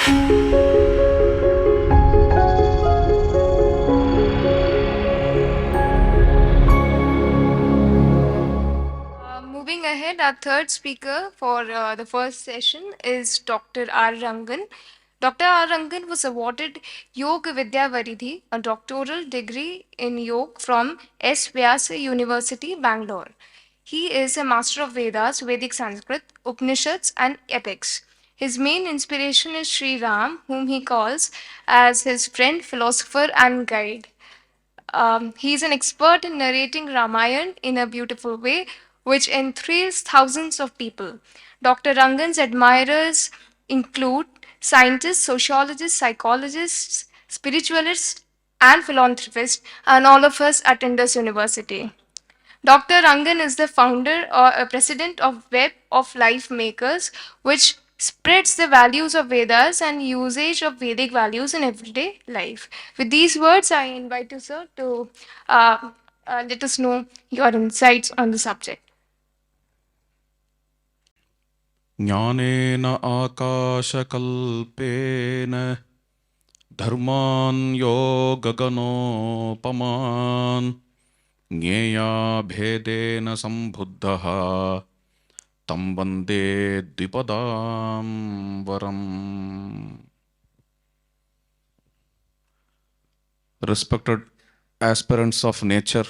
Moving ahead, our third speaker for the first session is Dr. R. Rangan. Dr. R. Rangan was awarded Yoga Vidya Varidhi, a doctoral degree in yoga from S. Vyasa University, Bangalore. He is a master of Vedas, Vedic Sanskrit, Upanishads, and epics. His main inspiration is Sri Ram, whom he calls as his friend, philosopher, and guide. He's an expert in narrating Ramayana in a beautiful way, which enthralls thousands of people. Dr. Rangan's admirers include scientists, sociologists, psychologists, spiritualists, and philanthropists, and all of us at Indus University. Dr. Rangan is the founder or president of Web of Life Makers, which spreads the values of Vedas and usage of Vedic values in everyday life. With these words, I invite you, sir, to let us know your insights on the subject. ज्ञानेन आकाशकल्पेन धर्मान् गगनोपमान् ज्ञेया भेदेन सम्बुद्धः तं वन्दे द्विपदां वरम्. Respected aspirants of nature,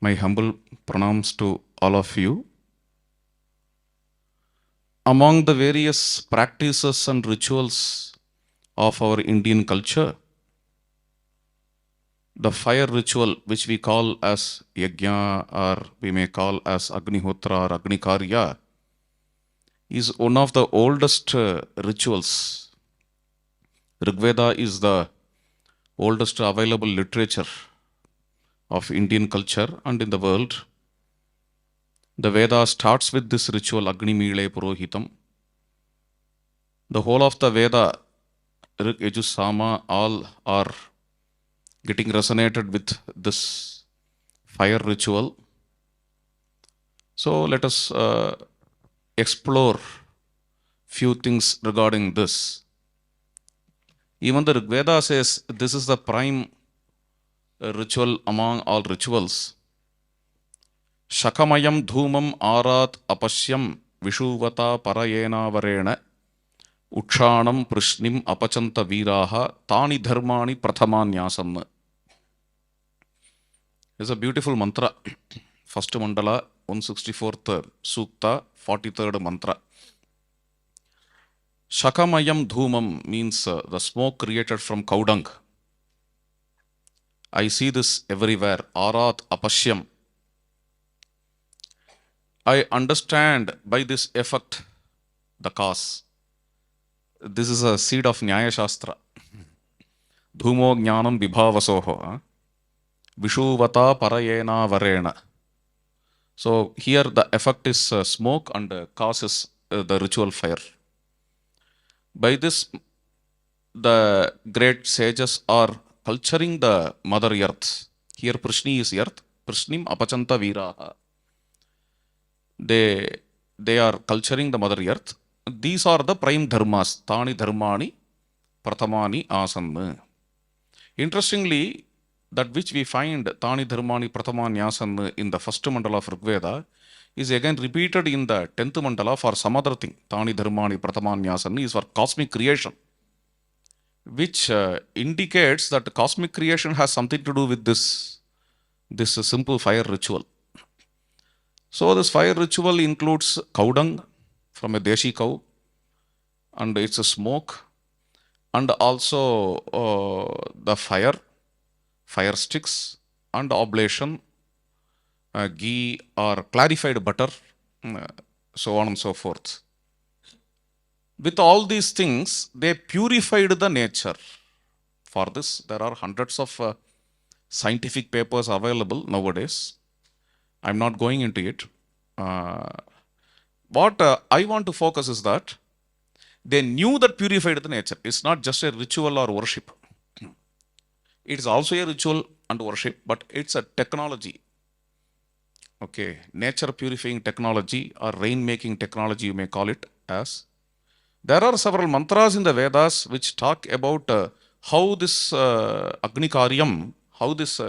my humble pranams to all of you. Among the various practices and rituals of our Indian culture, the fire ritual, which we call as Yagna or we may call as Agnihotra or Agni Karya, is one of the oldest rituals. Rig Veda is the oldest available literature of Indian culture and in the world. The Veda starts with this ritual, Agni Mile Purohitam. The whole of the Veda, Rig, Yajus, Sama, all are getting resonated with this fire ritual. So let us explore few things regarding this. Even the Rig Veda says this is the prime ritual among all rituals. Shakamayam dhumam arat apashyam vishuvata parayena varena ukshanam prishnim apachanta viraha tani dharmani prathamanyasam. It's a beautiful mantra. First mandala, 164th sukta, 43rd mantra. Shakamayam dhumam means the smoke created from cow dung. I see this everywhere. Arat apashyam. I understand by this effect the cause. This is a seed of Nyaya Shastra. Dhumo jnanam vibhavasoho. Vishuvata parayena varena. So here the effect is smoke and cause is the ritual fire. By this, the great sages are culturing the mother earth. Here Prishni is earth. Prishnim apachanta viraha. They are culturing the mother earth. These are the prime dharmas. Tani dharmani prathamani asanna. Interestingly, that which we find Tani dharmani prathamani asanna in the first mandala of Rig Veda is again repeated in the 10th mandala for some other thing. Tani dharmani prathamani asanna is for cosmic creation, which indicates that cosmic creation has something to do with this simple fire ritual. So this fire ritual includes cow dung from a deshi cow and its a smoke, and also the fire sticks and oblation, ghee or clarified butter, so on and so forth. With all these things, they purified the nature. For this, there are hundreds of scientific papers available nowadays. I'm not going into it. What I want to focus is that they knew that purified the nature. It's not just a ritual or worship. It is also a ritual and worship, but it's a technology. Okay, nature purifying technology or rain making technology, you may call it as. There are several mantras in the Vedas which talk about how this Agni Karyam, how this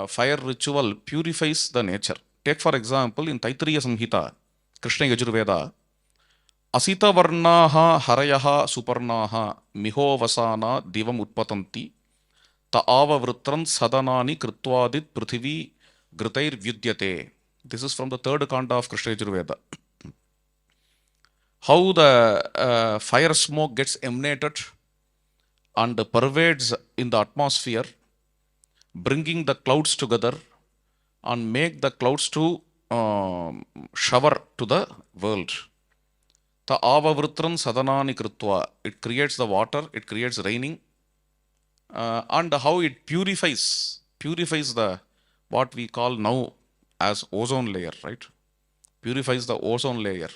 fire ritual purifies the nature. Take for example in Taittiriya Samhita, Krishna Yajurveda, Asita Varnaha Harayaha Suparnaha Mihovasana Divam Utpatanti Ta Ava Vrutran Sadanani Kritwadit Prithvi Gritair Vyudyate. This is from the third kanda of Krishna Yajurveda. How the fire smoke gets emanated and pervades in the atmosphere, bringing the clouds together and make the clouds to shower to the world. Ta avavritram sadanani kritva. It creates the water, it creates raining, and how it purifies the what we call now as ozone layer, right? Purifies the ozone layer.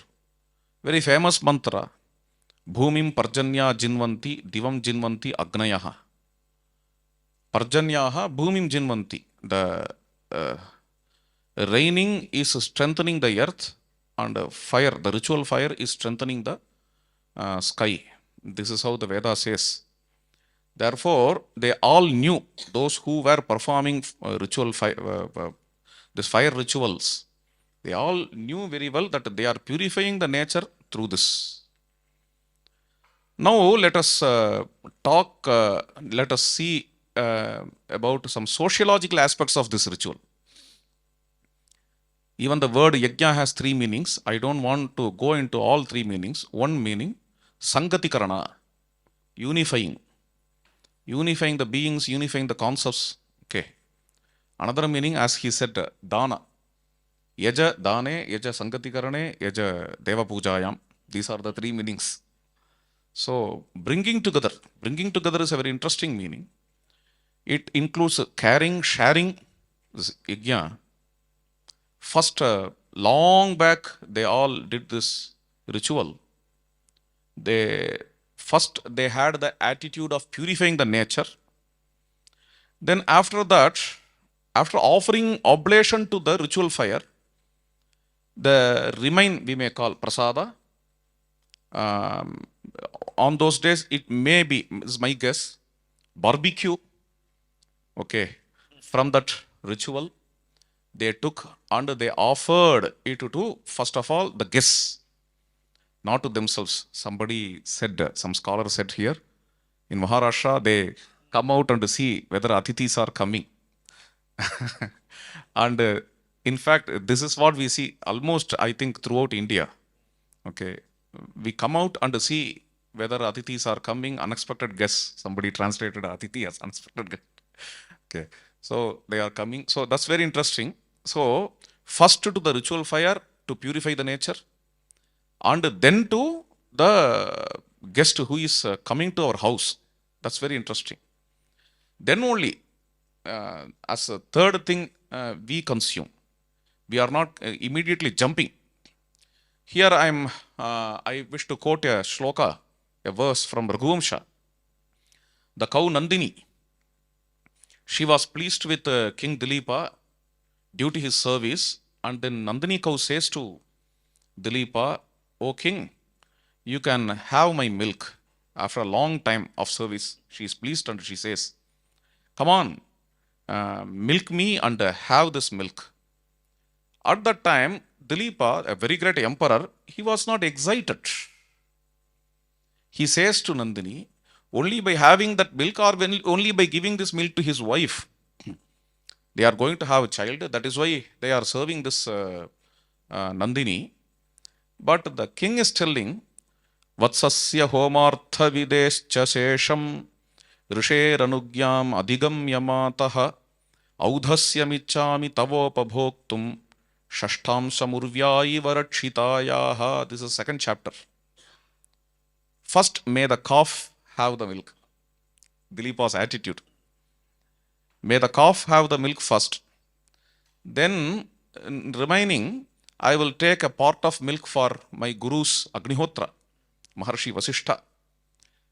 Very famous mantra. Bhumim parjanya jinvanti divam jinvanti agnayaha. Parjanyaha bhumim jinvanti. The raining is strengthening the earth, and fire, the ritual fire, is strengthening the sky. This is how the Veda says. Therefore, they all knew, those who were performing this fire rituals, they all knew very well that they are purifying the nature through this. Now, let us see about some sociological aspects of this ritual. Even the word Yajna has three meanings. I don't want to go into all three meanings. One meaning, Sangatikarana, unifying the beings, unifying the concepts. Okay. Another meaning, as he said, Dana. Yaja Dane, Yaja Sangatikarane, Yaja Deva Pujayam. These are the three meanings. So, bringing together is a very interesting meaning. It includes caring, sharing. Yajna. First, long back, they all did this ritual. They had the attitude of purifying the nature. Then after that, after offering oblation to the ritual fire, the remain we may call prasada. On those days, it may be, is my guess, barbecue. Okay, from that ritual, they took and they offered it to, first of all, the guests, not to themselves. Somebody said, some scholar said here, in Maharashtra, they come out and see whether atithis are coming. And in fact, this is what we see almost, I think, throughout India. Okay, we come out and see whether atithis are coming, unexpected guests. Somebody translated atithi as unexpected guest. Okay, so they are coming. So that's very interesting. So first to the ritual fire to purify the nature, and then to the guest who is coming to our house. That's very interesting. Then only, as a third thing, we consume. We are not immediately jumping. Here I wish to quote a shloka, a verse from Raghuvamsha. The cow Nandini, she was pleased with King Dilipa due to his service, and then Nandini cow says to Dilipa, "O king, you can have my milk." After a long time of service, she is pleased and she says, "Come on, milk me and have this milk." At that time, Dilipa, a very great emperor, he was not excited. He says to Nandini, only by having that milk or only by giving this milk to his wife, they are going to have a child. That is why they are serving this Nandini. But the king is telling, Vatsasya homartha videscha shesham risheranughyam adigamyamataha audhasya michami tavopabhoktum shashtam samurvyai varakshitayaha. This is the second chapter. First, may the calf have the milk. Dilipa's attitude. May the calf have the milk first. Then, remaining, I will take a part of milk for my guru's Agnihotra, Maharshi Vasishtha.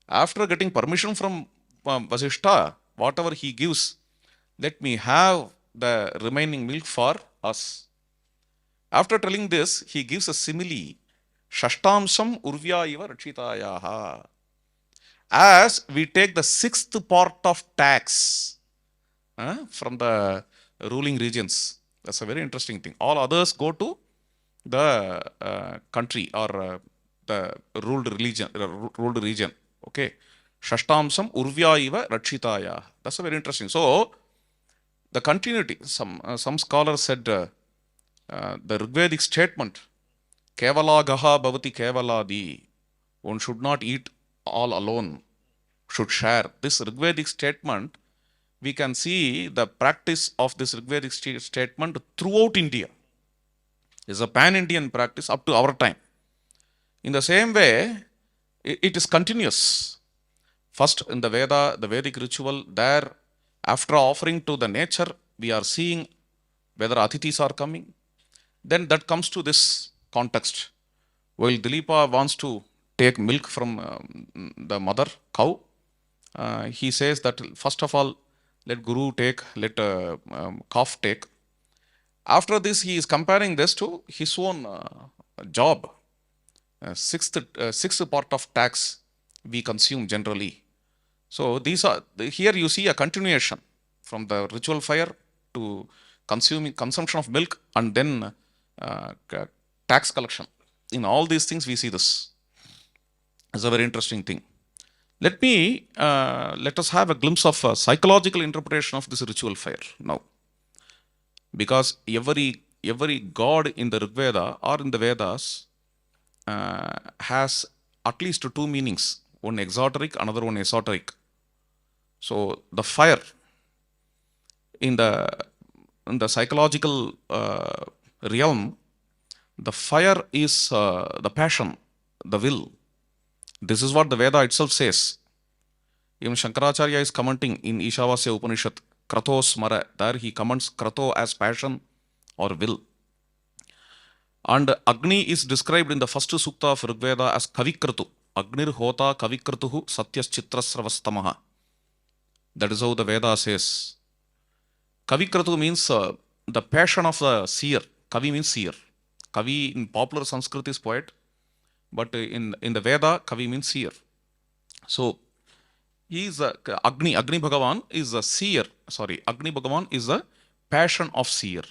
After getting permission from Vasishtha, whatever he gives, let me have the remaining milk for us. After telling this, he gives a simile Shashtamsam urvya iva rachitayaha. As we take the sixth part of tax from the ruling regions. That's a very interesting thing. All others go to the country or the ruled region. Okay. Shashtamsam urvya iva rachitaya. That's a very interesting. So the continuity. Some scholars said the Rig Vedic statement, Kevala gaha bhavati kevaladi. One should not eat all alone, should share. This Rig Vedic statement, we can see the practice of this Rig Vedic statement throughout India. It's a pan-Indian practice up to our time. In the same way, it is continuous. First, in the Veda, the Vedic ritual, there, after offering to the nature, we are seeing whether Atithis are coming. Then that comes to this context. While Dilipa wants to take milk from the mother cow, he says that first of all, let Guru take, let calf take. After this, he is comparing this to his own job. Sixth part of tax we consume generally. So these are here you see a continuation from the ritual fire to consumption of milk and then tax collection. In all these things we see this. It's a very interesting thing. Let us have a glimpse of a psychological interpretation of this ritual fire now. Because every god in the Rig Veda or in the Vedas has at least two meanings, one exoteric, another one esoteric. So the fire in the psychological realm, the fire is the passion, the will. This is what the Veda itself says. Even Shankaracharya is commenting in Ishavasya Upanishad, Krato Smara. There he comments Krato as passion or will. And Agni is described in the first sukta of Rig Veda as Kavikratu. Agnir hota kavikratuhu satyas chitrasravastamaha. That is how the Veda says. Kavikratu means the passion of the seer. Kavi means seer. Kavi in popular Sanskrit is poet, but in the Veda, Kavi means seer. So he is Agni Bhagavan is a seer. Sorry, Agni Bhagavan is the passion of seer.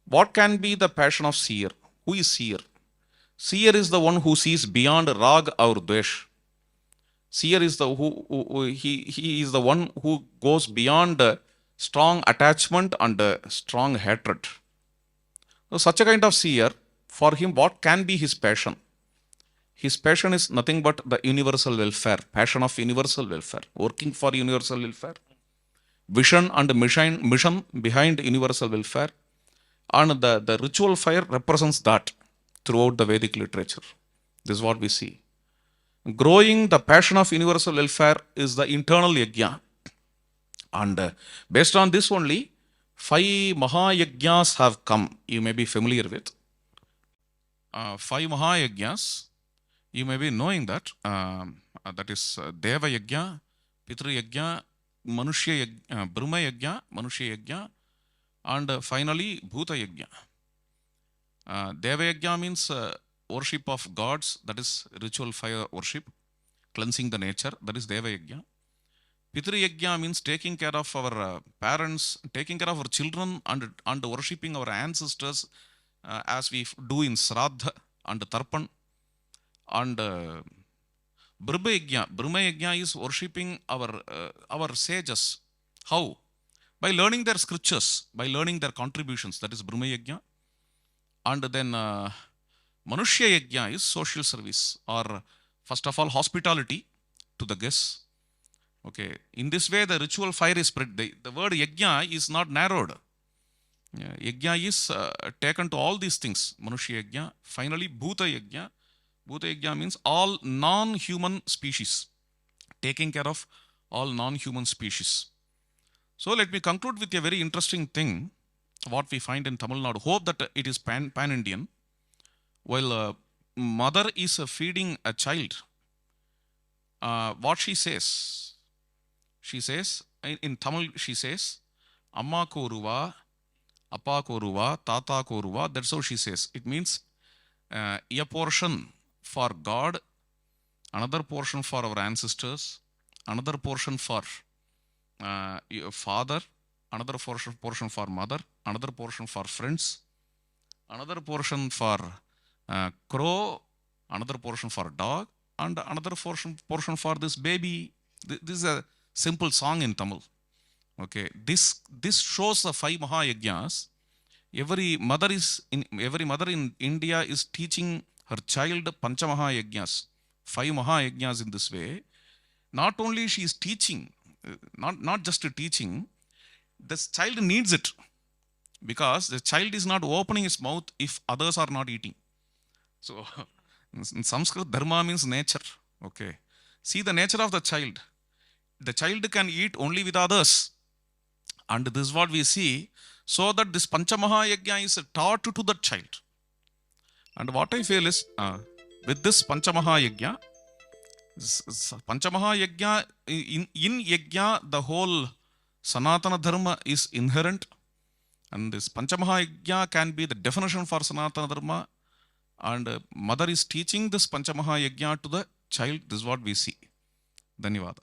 What can be the passion of seer? Who is seer? Seer is the one who sees beyond rag or dvesh. Seer is the he is the one who goes beyond strong attachment and strong hatred. So such a kind of seer, for him, what can be his passion? His passion is nothing but the universal welfare, passion of universal welfare, working for universal welfare, vision and mission behind universal welfare. And the ritual fire represents that throughout the Vedic literature. This is what we see. Growing the passion of universal welfare is the internal yajna. And based on this only, 5 Mahayagnas have come. You may be familiar with. 5 Mahayagnas, you may be knowing that. That is Deva Yajna, Pitru Yajna, Manushya Yajna, Brahma Yajna, Manushya Yajna, and finally Bhuta Yajna. Deva Yajna means worship of gods, that is ritual fire worship, cleansing the nature, that is Deva Yajna. Pitru Yajna means taking care of our parents, taking care of our children and worshipping our ancestors as we do in Sraddha and Tarpan. And Brahma Yajna is worshipping our sages. How? By learning their scriptures, by learning their contributions, that is Brahma Yajna. And then Manushya Yajna is social service, or first of all hospitality to the guests. Okay, in this way the ritual fire is spread. The word Yajna is not narrowed. Yajna is taken to all these things. Manushya Yajna. Finally, Bhuta Yajna. Bhuta Yajna means all non-human species. Taking care of all non-human species. So let me conclude with a very interesting thing, what we find in Tamil Nadu. Hope that it is pan-Indian. While a mother is feeding a child, what she says, in Tamil, she says, Amma koruva, Appa koruva, Tata koruva. That's how she says. It means A portion for God, another portion for our ancestors, another portion for your father, another portion for mother, another portion for friends, another portion for crow, another portion for dog, and another portion for this baby. This is a simple song in Tamil. Okay, this shows the 5 Mahayagnas. Every mother in India is teaching her child Pancha Mahayagnas, 5 Mahayagnas in this way. Not only she is teaching, not just teaching, this child needs it, because the child is not opening his mouth if others are not eating. So in Sanskrit, dharma means nature. Okay, see the nature of the child. The child can eat only with others, and this is what we see. So that this Pancha Mahayajna is taught to the child. And what I feel is, with this Pancha Mahayajna, in Yajna, the whole Sanatana Dharma is inherent. And this Pancha Mahayajna can be the definition for Sanatana Dharma. And mother is teaching this Pancha Mahayajna to the child. This is what we see. Dhanyavada.